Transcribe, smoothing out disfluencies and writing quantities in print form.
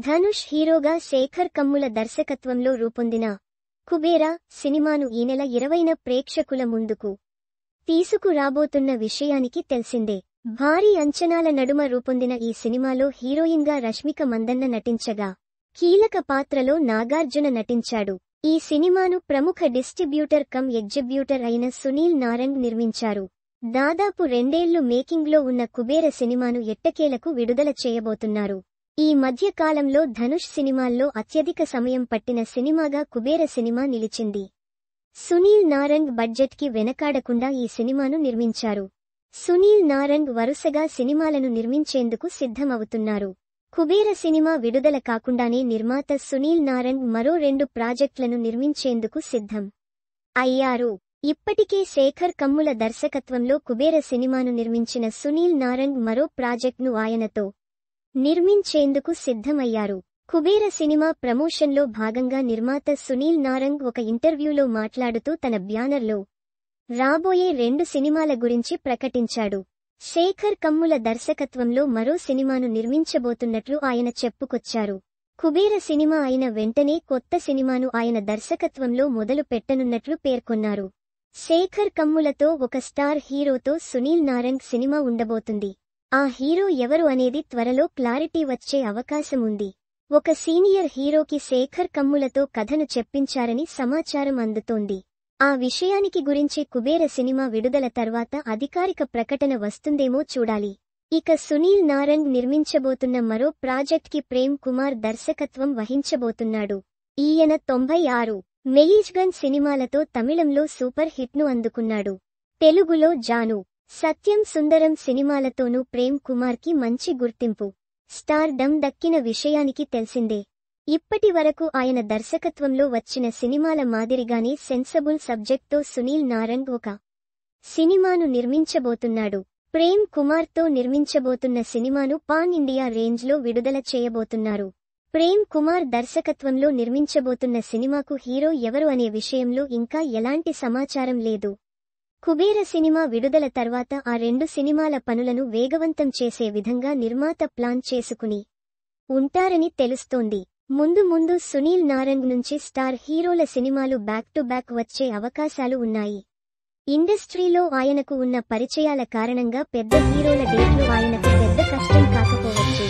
ధనుష్ హీరోగా శేఖర్ కమ్ముల దర్శకత్వంలో రూపొందిన కుబేరా సినిమాను ఈ నెల 20న ప్రేక్షకుల ముందుకు తీసుకురాబోతున్న విషయానికి తెలిసిందే. భారీ అంచనాల నడుమ రూపొందిన ఈ సినిమాలో హీరోయిన్గా రష్మిక మందన్న నటించగా, కీలక పాత్రలో నాగార్జున నటించాడు. ఈ సినిమాను ప్రముఖ డిస్ట్రిబ్యూటర్ కమ్ ఎగ్జిబ్యూటర్ అయిన సునీల్ నారంగ్ నిర్మించారు. దాదాపు 2 ఏళ్లు మేకింగ్లో ఉన్న కుబేర సినిమాను ఎట్టకేలకు విడుదల చేయబోతున్నారు. ఈ మధ్య కాలంలో ధనుష్ సినిమాల్లో అత్యధిక సమయం పట్టిన సినిమాగా కుబేర సినిమా నిలిచింది. సునీల్ నారంగ్ బడ్జెట్కి వెనకాడకుండా ఈ సినిమాను నిర్మించారు. సునీల్ నారంగ్ వరుసగా సినిమాలను నిర్మించేందుకు సిద్ధమవుతున్నారు. కుబేర సినిమా విడుదల కాకుండానే నిర్మాత సునీల్ నారంగ్ మరో 2 ప్రాజెక్టులను నిర్మించేందుకు సిద్ధం అయ్యారు. ఇప్పటికే శేఖర్ కమ్ముల దర్శకత్వంలో కుబేర సినిమాను నిర్మించిన సునీల్ నారంగ్ మరో ప్రాజెక్ట్ను ఆయనతో నిర్మించేందుకు సిద్ధమయ్యారు. కుబేర సినిమా ప్రమోషన్లో భాగంగా నిర్మాత సునీల్ నారంగ్ ఒక ఇంటర్వ్యూలో మాట్లాడుతూ తన బ్యానర్లో రాబోయే 2 సినిమాల గురించి ప్రకటించాడు. శేఖర్ కమ్ముల దర్శకత్వంలో మరో సినిమాను నిర్మించబోతున్నట్లు ఆయన చెప్పుకొచ్చారు. కుబేర సినిమా అయిన వెంటనే కొత్త సినిమాను ఆయన దర్శకత్వంలో మొదలు పెట్టనున్నట్లు పేర్కొన్నారు. శేఖర్ కమ్ములతో ఒక స్టార్ హీరోతో సునీల్ నారంగ్ సినిమా ఉండబోతుంది. ఆ హీరో ఎవరు అనేది త్వరలో క్లారిటీ వచ్చే అవకాశం ఉంది. ఒక సీనియర్ హీరోకి శేఖర్ కమ్ములతో కథను చెప్పించారని సమాచారం అందుతోంది. ఆ విషయానికి గురించి కుబేర సినిమా విడుదల తర్వాత అధికారిక ప్రకటన వస్తుందేమో చూడాలి. ఇక సునీల్ నారంగ్ నిర్మించబోతున్న మరో ప్రాజెక్ట్కి ప్రేమ్ కుమార్ దర్శకత్వం వహించబోతున్నాడు. ఈయన 96 మెయిజ్గన్ సినిమాలతో తమిళంలో సూపర్ హిట్ను అందుకున్నాడు. తెలుగులో జాను, సత్యం సుందరం సినిమాలతోనూ ప్రేమ్ కుమార్కి మంచి గుర్తింపు, స్టార్ డమ్ దక్కిన విషయానికి తెలిసిందే. ఇప్పటి వరకు ఆయన దర్శకత్వంలో వచ్చిన సినిమాల మాదిరిగానే సెన్సబుల్ సబ్జెక్ట్తో సునీల్ నారంగ్ ఒక సినిమాను నిర్మించబోతున్నాడు. ప్రేమ్ కుమార్తో నిర్మించబోతున్న సినిమాను పాన్ ఇండియా రేంజ్లో విడుదల చేయబోతున్నారు. ప్రేమ్ కుమార్ దర్శకత్వంలో నిర్మించబోతున్న సినిమాకు హీరో ఎవరు అనే విషయంలో ఇంకా ఎలాంటి సమాచారం లేదు. కుబేర సినిమా విడుదల తర్వాత ఆ 2 సినిమాల పనులను వేగవంతం చేసే విధంగా నిర్మాత ప్లాన్ చేసుకుని ఉంటారని తెలుస్తోంది. ముందు సునీల్ నారంగ్ నుంచి స్టార్ హీరోల సినిమాలు బ్యాక్ టు బ్యాక్ వచ్చే అవకాశాలు ఉన్నాయి. ఇండస్ట్రీలో ఆయనకు ఉన్న పరిచయాల కారణంగా పెద్ద హీరోల డేట్లు ఆయనకు పెద్ద కష్టం కాకపోవచ్చు.